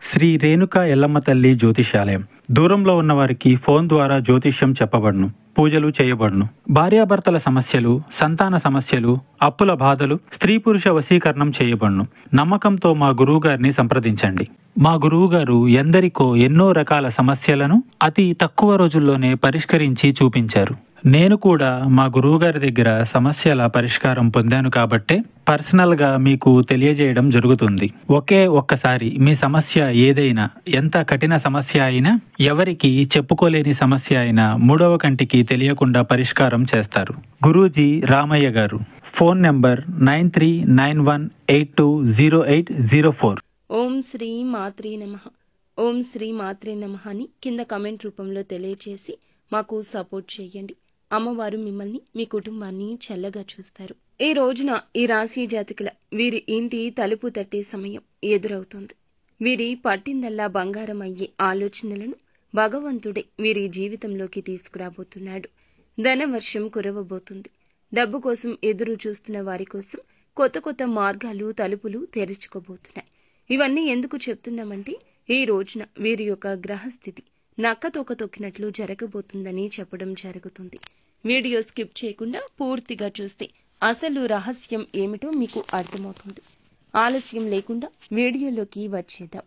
శ్రీ రేణుకా ఎల్లమ్మ తల్లి జ్యోతిష్యాలయం. దూరంలో ఉన్న వారికి ఫోన్ ద్వారా జ్యోతిష్యం చెప్పబడును, పూజలు చేయబడును. భార్యాభర్తల సమస్యలు, సంతాన సమస్యలు, అప్పుల బాధలు, స్త్రీ పురుష వశీకరణం చేయబడును. నమ్మకంతో మా గురువుగారిని సంప్రదించండి. మా గురువుగారు ఎందరికో ఎన్నో రకాల సమస్యలను అతి తక్కువ రోజుల్లోనే పరిష్కరించి చూపించారు. నేను కూడా మా గురువుగారి దగ్గర సమస్యల పరిష్కారం పొందాను కాబట్టే పర్సనల్గా మీకు తెలియజేయడం జరుగుతుంది. ఒక్కసారి మీ సమస్య ఏదైనా, ఎంత కఠిన సమస్య అయినా, ఎవరికి చెప్పుకోలేని సమస్య అయినా మూడవ కంటికి తెలియకుండా పరిష్కారం చేస్తారు. గురూజీ రామయ్య గారు. Phone number 9391820804. ఓం శ్రీ మాత్రే నమః. ఓం శ్రీ మాత్రే నమః అని కింద కమెంట్ రూపంలో తెలియచేసి మాకు సపోర్ట్ చేయండి. అమ్మవారు మిమ్మల్ని, మీ కుటుంబాన్ని చల్లగా చూస్తారు. ఈ రోజున ఈ రాశి జాతకుల వీరి ఇంటి తలుపు తట్టే సమయం ఎదురవుతుంది. వీరి పట్టిందల్లా బంగారం అయ్యే ఆలోచనలను భగవంతుడే వీరి జీవితంలోకి తీసుకురాబోతున్నాడు. ధనవర్షం కురవబోతుంది. డబ్బు కోసం ఎదురు చూస్తున్న వారి కోసం కొత్త కొత్త మార్గాలు, తలుపులు తెరుచుకోబోతున్నాయి. ఇవన్నీ ఎందుకు చెప్తున్నామంటే, ఈ రోజున వీరి యొక్క గ్రహస్థితి నక్కతోక తొక్కినట్లు జరగబోతుందని చెప్పడం జరుగుతుంది. వీడియో స్కిప్ చేయకుండా పూర్తిగా చూస్తే అసలు రహస్యం ఏమిటో మీకు అర్థమవుతుంది. ఆలస్యం లేకుండా వీడియోలోకి వచ్చేద్దాం.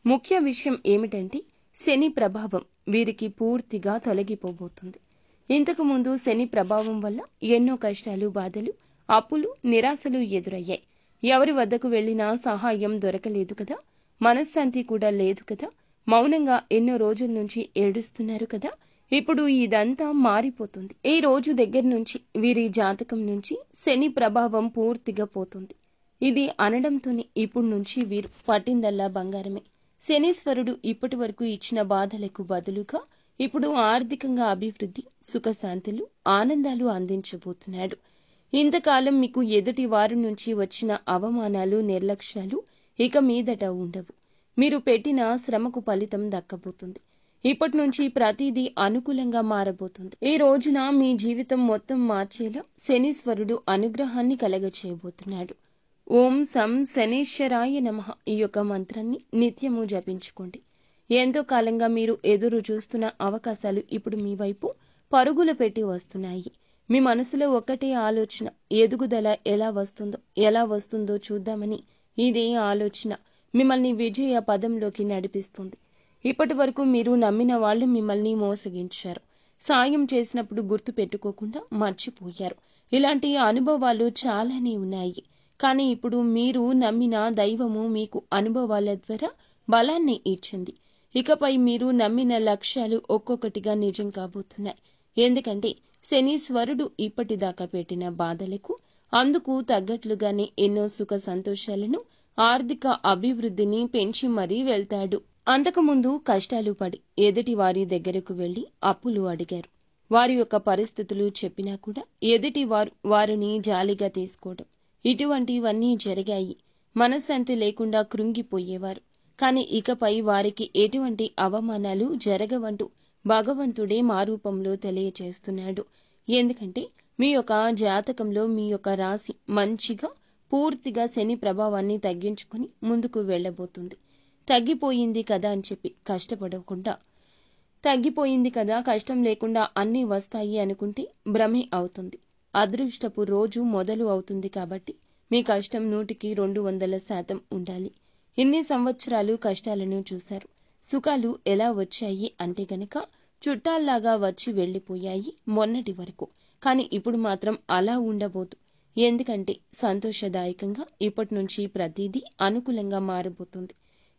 ముఖ్య విషయం ఏమిటంటే, శని ప్రభావం వీరికి పూర్తిగా తొలగిపోబోతుంది. ఇంతకు ముందు శని ప్రభావం వల్ల ఎన్నో కష్టాలు, బాధలు, అప్పులు, నిరాశలు ఎదురయ్యాయి. ఎవరి వద్దకు వెళ్లినా సహాయం దొరకలేదు కదా, మనశ్శాంతి కూడా లేదు కదా, మౌనంగా ఎన్నో రోజుల నుంచి ఏడుస్తున్నారు కదా. ఇప్పుడు ఇదంతా మారిపోతుంది. ఈ రోజు దగ్గర నుంచి వీరి జాతకం నుంచి శని ప్రభావం పూర్తిగా పోతుంది. ఇది అనడంతోనే ఇప్పుడు నుంచి వీరు పట్టిందల్లా బంగారమే. శనీశ్వరుడు ఇప్పటి వరకు ఇచ్చిన బాధలకు బదులుగా ఇప్పుడు ఆర్థికంగా అభివృద్ధి, సుఖశాంతులు, ఆనందాలు అందించబోతున్నాడు. ఇంతకాలం మీకు ఎదుటి వారి నుంచి వచ్చిన అవమానాలు, నిర్లక్ష్యాలు ఇక మీదట ఉండవు. మీరు పెట్టిన శ్రమకు ఫలితం దక్కబోతుంది. ఇప్పటి నుంచి ప్రతిదీ అనుకూలంగా మారబోతుంది. ఈ రోజున మీ జీవితం మొత్తం మార్చేలా శనీశ్వరుడు అనుగ్రహాన్ని కలగచేయబోతున్నాడు. ఓం సం శనీశ్వరాయ నమః ఈ యొక్క మంత్రాన్ని నిత్యము జపించుకోండి. ఎంతో కాలంగా మీరు ఎదురు చూస్తున్న అవకాశాలు ఇప్పుడు మీ వైపు పరుగులు పెట్టి వస్తున్నాయి. మీ మనసులో ఒక్కటే ఆలోచన, ఎదుగుదల ఎలా వస్తుందో చూద్దామని. ఇదే ఆలోచన మిమ్మల్ని విజయ పదంలోకి నడిపిస్తుంది. ఇప్పటి వరకు మీరు నమ్మిన వాళ్ళు మిమ్మల్ని మోసగించారు. సాయం చేసినప్పుడు గుర్తు పెట్టుకోకుండా మర్చిపోయారు. ఇలాంటి అనుభవాలు చాలానే ఉన్నాయి. కానీ ఇప్పుడు మీరు నమ్మిన దైవము మీకు అనుభవాల ద్వారా బలాన్ని ఇచ్చింది. ఇకపై మీరు నమ్మిన లక్ష్యాలు ఒక్కొక్కటిగా నిజం కాబోతున్నాయి. ఎందుకంటే శనీశ్వరుడు ఇప్పటిదాకా పెట్టిన బాధలకు అందుకు తగ్గట్లుగానే ఎన్నో సుఖ సంతోషాలను, ఆర్థిక అభివృద్ధిని పెంచి మరీ వెళ్తాడు. అంతకుముందు కష్టాలు పడి ఎదుటి వారి దగ్గరకు వెళ్లి అప్పులు అడిగారు. వారి యొక్క పరిస్థితులు చెప్పినా కూడా ఎదుటి వారిని జాలిగా తీసుకోవడం, ఇటువంటివన్నీ జరిగాయి. మనశ్శాంతి లేకుండా కృంగిపోయేవారు. కానీ ఇకపై వారికి ఎటువంటి అవమానాలు జరగవంటూ భగవంతుడే మా రూపంలో తెలియచేస్తున్నాడు. ఎందుకంటే మీ యొక్క జాతకంలో మీ యొక్క రాశి మంచిగా పూర్తిగా శని ప్రభావాన్ని తగ్గించుకుని ముందుకు వెళ్లబోతుంది. తగ్గిపోయింది కదా అని చెప్పి కష్టపడకుండా, తగ్గిపోయింది కదా కష్టం లేకుండా అన్నీ వస్తాయి అనుకుంటే భ్రమే అవుతుంది. అదృష్టపు రోజు మొదలు అవుతుంది కాబట్టి మీ కష్టం 100కి 200% ఉండాలి. ఇన్ని సంవత్సరాలు కష్టాలను చూశారు. సుఖాలు ఎలా వచ్చాయి అంటే గనక చుట్టాల్లాగా వచ్చి వెళ్లిపోయాయి మొన్నటి వరకు. కానీ ఇప్పుడు మాత్రం అలా ఉండబోదు. ఎందుకంటే సంతోషదాయకంగా ఇప్పటి నుంచి ప్రతిదీ అనుకూలంగా మారబోతుంది.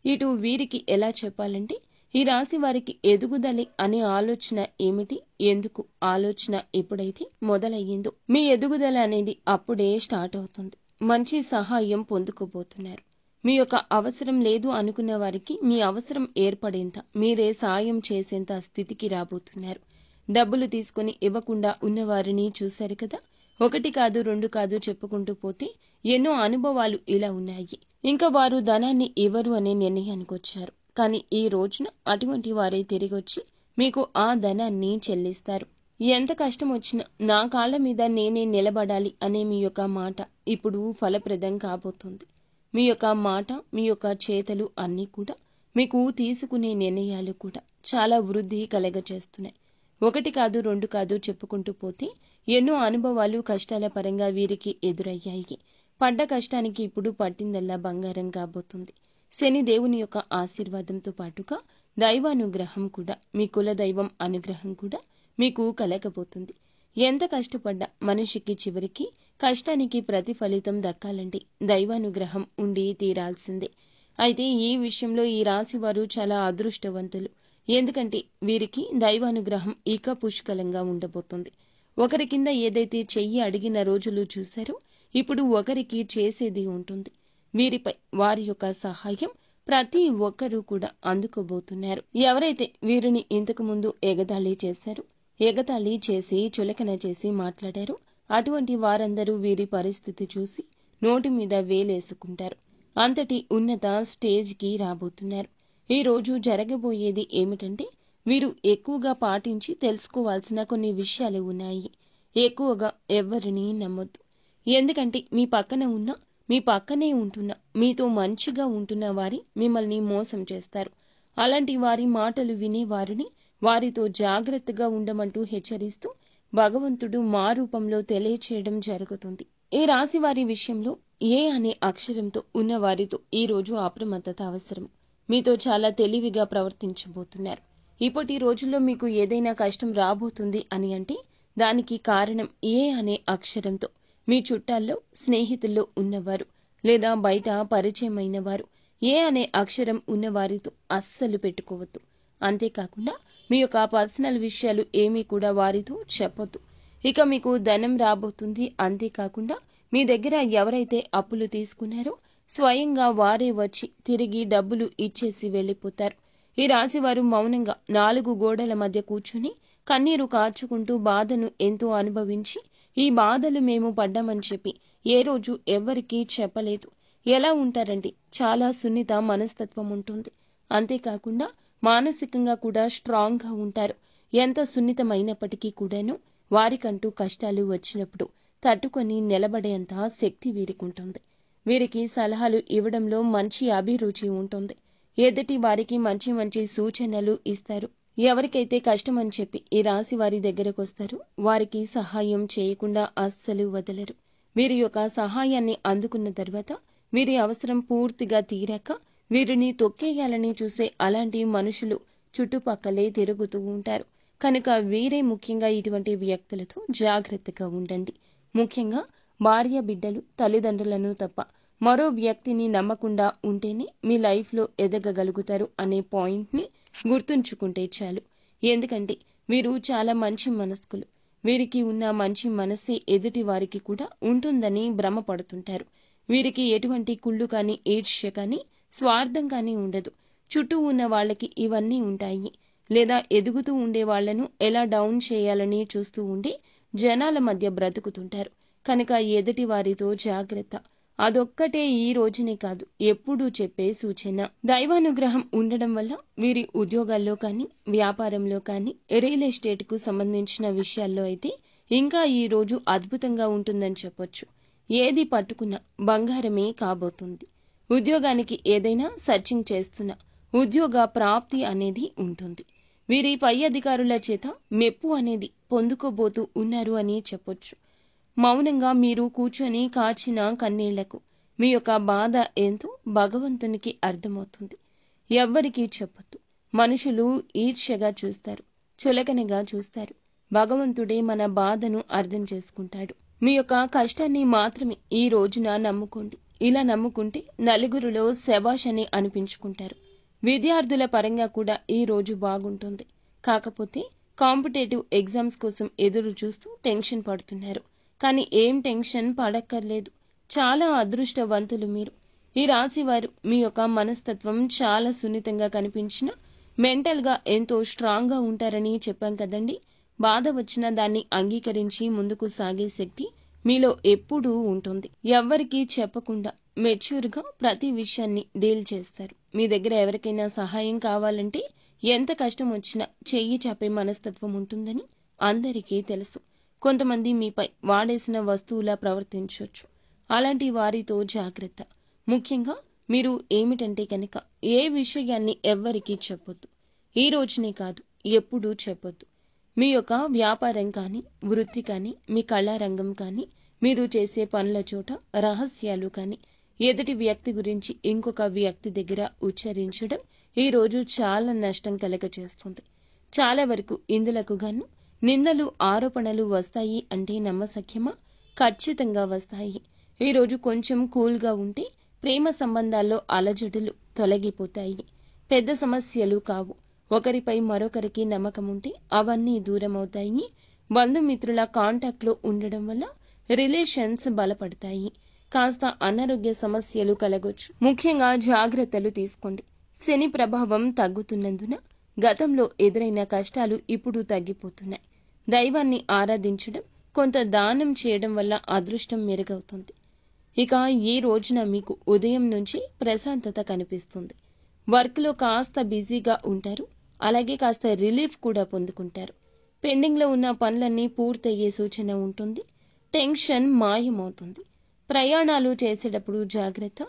ఇటు వీరికి ఎలా చెప్పాలంటే, ఈ రాశి వారికి ఎదుగుదలే అనే ఆలోచన ఏమిటి, ఎందుకు ఆలోచన ఎప్పుడైతే మొదలయ్యిందో మీ ఎదుగుదల అనేది అప్పుడే స్టార్ట్ అవుతుంది. మంచి సహాయం పొందుకోబోతున్నారు. మీ యొక్క అవసరం లేదు అనుకున్న వారికి మీ అవసరం ఏర్పడేంత మీరే సాయం చేసేంత స్థితికి రాబోతున్నారు. డబ్బులు తీసుకుని ఇవ్వకుండా ఉన్నవారిని చూశారు కదా. 1 కాదు 2 కాదు చెప్పుకుంటూ పోతే ఎన్నో అనుభవాలు ఇలా ఉన్నాయి. ఇంకా వారు ధనాన్ని ఇవ్వరు అనే నిర్ణయానికి వచ్చారు. కానీ ఈ రోజున అటువంటి వారే తిరిగొచ్చి మీకు ఆ ధనాన్ని చెల్లిస్తారు. ఎంత కష్టం వచ్చినా నా కాళ్ల మీద నేనే నిలబడాలి అనే మీ యొక్క మాట ఇప్పుడు ఫలప్రదం కాబోతుంది. మీ యొక్క మాట, మీ యొక్క చేతలు అన్నీ కూడా మీకు తీసుకునే నిర్ణయాలు కూడా చాలా వృద్ధి కలగచేస్తున్నాయి. ఒకటి కాదు, రెండు కాదు చెప్పుకుంటూ పోతే ఎన్నో అనుభవాలు కష్టాల పరంగా వీరికి ఎదురయ్యాయి. పడ్డ కష్టానికి ఇప్పుడు పట్టిందల్లా బంగారం కాబోతుంది. శని దేవుని యొక్క ఆశీర్వాదంతో పాటుగా దైవానుగ్రహం కూడా, మీ కుల దైవం అనుగ్రహం కూడా మీకు కలగబోతుంది. ఎంత కష్టపడ్డా మనిషికి చివరికి కష్టానికి ప్రతిఫలితం దక్కాలంటే దైవానుగ్రహం ఉండి తీరాల్సిందే. అయితే ఈ విషయంలో ఈ రాశి వారు చాలా అదృష్టవంతులు. ఎందుకంటే వీరికి దైవానుగ్రహం ఇక పుష్కలంగా ఉండబోతుంది. ఒకరి కింద ఏదైతే చెయ్యి అడిగిన రోజులు చూశారో ఇప్పుడు ఒకరికి చేసేది ఉంటుంది. వీరిపై వారి యొక్క సహాయం ప్రతి ఒక్కరూ కూడా అందుకోబోతున్నారు. ఎవరైతే వీరిని ఇంతకు ముందు ఎగతాళి చేశారో, ఎగతాళి చేసి చులకన చేసి మాట్లాడారో అటువంటి వారందరూ వీరి పరిస్థితి చూసి నోటి మీద వేలేసుకుంటారు. అంతటి ఉన్నత స్టేజ్కి రాబోతున్నారు. ఈ రోజు జరగబోయేది ఏమిటంటే వీరు ఎక్కువగా పాటించి తెలుసుకోవాల్సిన కొన్ని విషయాలు ఉన్నాయి. ఎక్కువగా ఎవరిని నమ్మొద్దు. ఎందుకంటే మీ పక్కనే ఉంటున్న మీతో మంచిగా ఉంటున్న వారి మిమ్మల్ని మోసం చేస్తారు. అలాంటి వారి మాటలు విని వారితో జాగ్రత్తగా ఉండమంటూ హెచ్చరిస్తూ భగవంతుడు మా రూపంలో తెలియచేయడం జరుగుతుంది. ఈ రాశి వారి విషయంలో ఏ అనే అక్షరంతో ఉన్న వారితో ఈ రోజు అప్రమత్తత అవసరం. మీతో చాలా తెలివిగా ప్రవర్తించబోతున్నారు. ఇప్పటి రోజుల్లో మీకు ఏదైనా కష్టం రాబోతుంది అని అంటే దానికి కారణం ఏ అనే అక్షరంతో మీ చుట్టాల్లో, స్నేహితుల్లో ఉన్నవారు లేదా బయట పరిచయమైన వారు ఏ అనే అక్షరం ఉన్నవారితో అస్సలు పెట్టుకోవద్దు. అంతేకాకుండా మీ యొక్క పర్సనల్ విషయాలు ఏమీ కూడా వారితో చెప్పొద్దు. ఇక మీకు ధనం రాబోతుంది. అంతేకాకుండా మీ దగ్గర ఎవరైతే అప్పులు తీసుకున్నారో స్వయంగా వారే వచ్చి తిరిగి డబ్బులు ఇచ్చేసి వెళ్లిపోతారు. ఈ రాశివారు మౌనంగా 4 గోడల మధ్య కూర్చుని కన్నీరు కార్చుకుంటూ బాధను ఎంతో అనుభవించి ఈ బాధలు మేము పడ్డామని చెప్పి ఏ రోజు ఎవ్వరికీ చెప్పలేదు. ఎలా ఉంటారంటే చాలా సున్నిత మనస్తత్వం ఉంటుంది. అంతేకాకుండా మానసికంగా కూడా స్ట్రాంగ్గా ఉంటారు. ఎంత సున్నితమైనప్పటికీ కూడాను వారికంటూ కష్టాలు వచ్చినప్పుడు తట్టుకొని నిలబడేంత శక్తి వీరికుంటుంది. వీరికి సలహాలు ఇవ్వడంలో మంచి అభిరుచి ఉంటుంది. ఎదుటి వారికి మంచి మంచి సూచనలు ఇస్తారు. ఎవరికైతే కష్టమని చెప్పి ఈ రాశి వారి దగ్గరకు వస్తారో వారికి సహాయం చేయకుండా అస్సలు వదలరు. వీరి యొక్క సహాయాన్ని అందుకున్న తర్వాత వీరి అవసరం పూర్తిగా తీరాక వీరిని తొక్కేయాలని చూసే అలాంటి మనుషులు చుట్టుపక్కలే తిరుగుతూ ఉంటారు. కనుక వీరే ముఖ్యంగా ఇటువంటి వ్యక్తులతో జాగ్రత్తగా ఉండండి. ముఖ్యంగా భార్య, బిడ్డలు, తల్లిదండ్రులను తప్ప మరో వ్యక్తిని నమ్మకుండా ఉంటేనే మీ లైఫ్లో ఎదగగలుగుతారు అనే పాయింట్ని గుర్తుంచుకుంటే చాలు. ఎందుకంటే వీరు చాలా మంచి మనస్కులు. వీరికి ఉన్న మంచి మనసే ఎదుటి వారికి కూడా ఉంటుందని భ్రమపడుతుంటారు. వీరికి ఎటువంటి కుళ్ళు కానీ, ఈర్ష్య కానీ, స్వార్థం కానీ ఉండదు. చుట్టూ ఉన్న వాళ్ళకి ఇవన్నీ ఉంటాయి. లేదా ఎదుగుతూ ఉండే వాళ్లను ఎలా డౌన్ చేయాలని చూస్తూ ఉండి జనాల మధ్య బ్రతుకుతుంటారు. కనుక ఎదుటి వారితో జాగ్రత్త. అదొక్కటే ఈ రోజునే కాదు ఎప్పుడూ చెప్పే సూచన. దైవానుగ్రహం ఉండడం వల్ల వీరి ఉద్యోగాల్లో కానీ, వ్యాపారంలో కానీ, రియల్ ఎస్టేట్కు సంబంధించిన విషయాల్లో అయితే ఇంకా ఈ రోజు అద్భుతంగా ఉంటుందని చెప్పొచ్చు. ఏది పట్టుకున్నా బంగారమే కాబోతుంది. ఉద్యోగానికి ఏదైనా సర్చింగ్ చేస్తున్నా ఉద్యోగ ప్రాప్తి అనేది ఉంటుంది. వీరి పై అధికారుల చేత మెప్పు అనేది పొందుకోబోతూ ఉన్నారు అని చెప్పొచ్చు. మౌనంగా మీరు కూర్చొని కాచిన కన్నీళ్లకు మీ యొక్క బాధ ఏంతో భగవంతునికి అర్థమవుతుంది. ఎవ్వరికీ చెప్పొద్దు. మనుషులు ఈర్ష్యగా చూస్తారు, చులకనగా చూస్తారు. భగవంతుడే మన బాధను అర్థం చేసుకుంటాడు. మీ యొక్క కష్టాన్ని మాత్రమే ఈ రోజున నమ్ముకోండి. ఇలా నమ్ముకుంటే నలుగురిలో శభాష్ అని అనిపించుకుంటారు. విద్యార్థుల పరంగా కూడా ఈ రోజు బాగుంటుంది. కాకపోతే కాంపిటేటివ్ ఎగ్జామ్స్ కోసం ఎదురు చూస్తూ టెన్షన్ పడుతున్నారు. కానీ ఏం టెన్షన్ పడక్కర్లేదు. చాలా అదృష్టవంతులు మీరు. ఈ రాశివారు మీ యొక్క మనస్తత్వం చాలా సున్నితంగా కనిపించిన మెంటల్గా ఎంతో స్ట్రాంగ్గా ఉంటారని చెప్పాం కదండి. బాధ వచ్చినా దాన్ని అంగీకరించి ముందుకు సాగే శక్తి మీలో ఎప్పుడూ ఉంటుంది. ఎవ్వరికీ చెప్పకుండా మెచ్యూర్గా ప్రతి విషయాన్ని డీల్ చేస్తారు. మీ దగ్గర ఎవరికైనా సహాయం కావాలంటే ఎంత కష్టం వచ్చినా చెయ్యి చాపే మనస్తత్వం ఉంటుందని అందరికీ తెలుసు. కొంతమంది మీపై వాడేసిన వస్తువులా ప్రవర్తించవచ్చు. అలాంటి వారితో జాగ్రత్త. ముఖ్యంగా మీరు ఏమిటంటే కనుక ఏ విషయాన్ని ఎవ్వరికీ చెప్పొద్దు. ఈ రోజునే కాదు, ఎప్పుడూ చెప్పొద్దు. మీ యొక్క వ్యాపారం కానీ, వృత్తి కానీ, మీ కళారంగం కానీ, మీరు చేసే పనుల చోట రహస్యాలు కానీ, ఎదుటి వ్యక్తి గురించి ఇంకొక వ్యక్తి దగ్గర ఉచ్చరించడం ఈరోజు చాలా నష్టం కలగచేస్తుంది. చాలా వరకు ఇందులకు గాను నిందలు, ఆరోపణలు వస్తాయి అంటే నమ్మశక్యమా? ఖచ్చితంగా వస్తాయి. ఈరోజు కొంచెం కూల్గా ఉంటే ప్రేమ సంబంధాల్లో అలజడులు తొలగిపోతాయి. పెద్ద సమస్యలు కావు. ఒకరిపై మరొకరికి నమ్మకం ఉంటే అవన్నీ దూరమవుతాయి. బంధుమిత్రుల కాంటాక్ట్లో ఉండడం వల్ల రిలేషన్స్ బలపడతాయి. కాస్త అనారోగ్య సమస్యలు కలగొచ్చు. ముఖ్యంగా జాగ్రత్తలు తీసుకోండి. శని ప్రభావం తగ్గుతున్నందున గతంలో ఎదురైన కష్టాలు ఇప్పుడు తగ్గిపోతున్నాయి. దైవాన్ని ఆరాధించడం, కొంత దానం చేయడం వల్ల అదృష్టం మెరుగవుతుంది. ఇక ఈ రోజున మీకు ఉదయం నుంచి ప్రశాంతత కనిపిస్తుంది. వర్క్లో కాస్త బిజీగా ఉంటారు. అలాగే కాస్త రిలీఫ్ కూడా పొందుకుంటారు. పెండింగ్లో ఉన్న పనులన్నీ పూర్తయ్యే సూచన ఉంటుంది. టెన్షన్ మాయమవుతుంది. ప్రయాణాలు చేసేటప్పుడు జాగ్రత్త.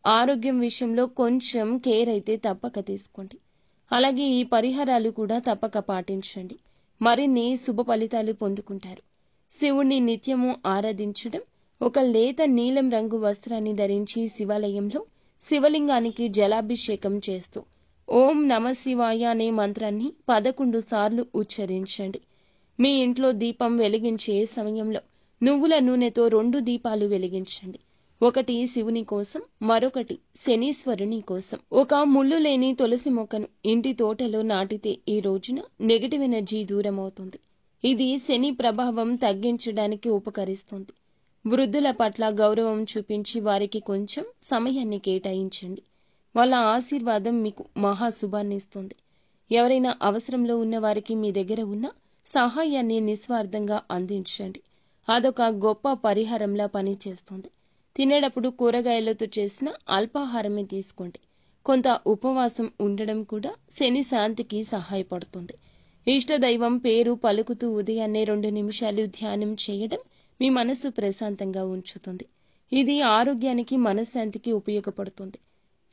ఆరోగ్యం విషయంలో కొంచెం కేర్ అయితే తప్పక తీసుకోండి. అలాగే ఈ పరిహారాలు కూడా తప్పక పాటించండి. మరిన్ని శుభ ఫలితాలు పొందుకుంటారు. శివుణ్ణి నిత్యము ఆరాధించడం, ఒక లేత నీలం రంగు వస్త్రాన్ని ధరించి శివాలయంలో శివలింగానికి జలాభిషేకం చేస్తూ ఓం నమ శివాయ అనే మంత్రాన్ని 11 సార్లు ఉచ్చరించండి. మీ ఇంట్లో దీపం వెలిగించే సమయంలో నువ్వుల నూనెతో 2 దీపాలు వెలిగించండి. ఒకటి శివుని కోసం, మరొకటి శనీశ్వరుని కోసం. ఒక ముళ్ళు లేని తులసి మొక్కను ఇంటి తోటలో నాటితే ఈ రోజున నెగటివ్ ఎనర్జీ దూరమవుతుంది. ఇది శని ప్రభావం తగ్గించడానికి ఉపకరిస్తుంది. వృద్ధుల పట్ల గౌరవం చూపించి వారికి కొంచెం సమయాన్ని కేటాయించండి. వాళ్ళ ఆశీర్వాదం మీకు మహాశుభాన్ని ఇస్తుంది. ఎవరైనా అవసరంలో ఉన్న వారికి మీ దగ్గర ఉన్న సహాయాన్ని నిస్వార్థంగా అందించండి. అదొక గొప్ప పరిహారంలా పనిచేస్తుంది. తినేటప్పుడు కూరగాయలతో చేసిన అల్పాహారమే తీసుకోండి. కొంత ఉపవాసం ఉండడం కూడా శని శాంతికి సహాయపడుతుంది. ఇష్టదైవం పేరు పలుకుతూ ఉదయాన్నే 2 నిమిషాలు ధ్యానం చేయడం మీ మనసు ప్రశాంతంగా ఉంచుతుంది. ఇది ఆరోగ్యానికి, మనశ్శాంతికి ఉపయోగపడుతుంది.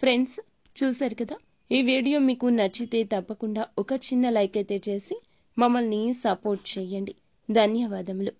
ఫ్రెండ్స్, చూశారు కదా, ఈ వీడియో మీకు నచ్చితే తప్పకుండా ఒక చిన్న లైక్ అయితే చేసి మమ్మల్ని సపోర్ట్ చేయండి. ధన్యవాదములు.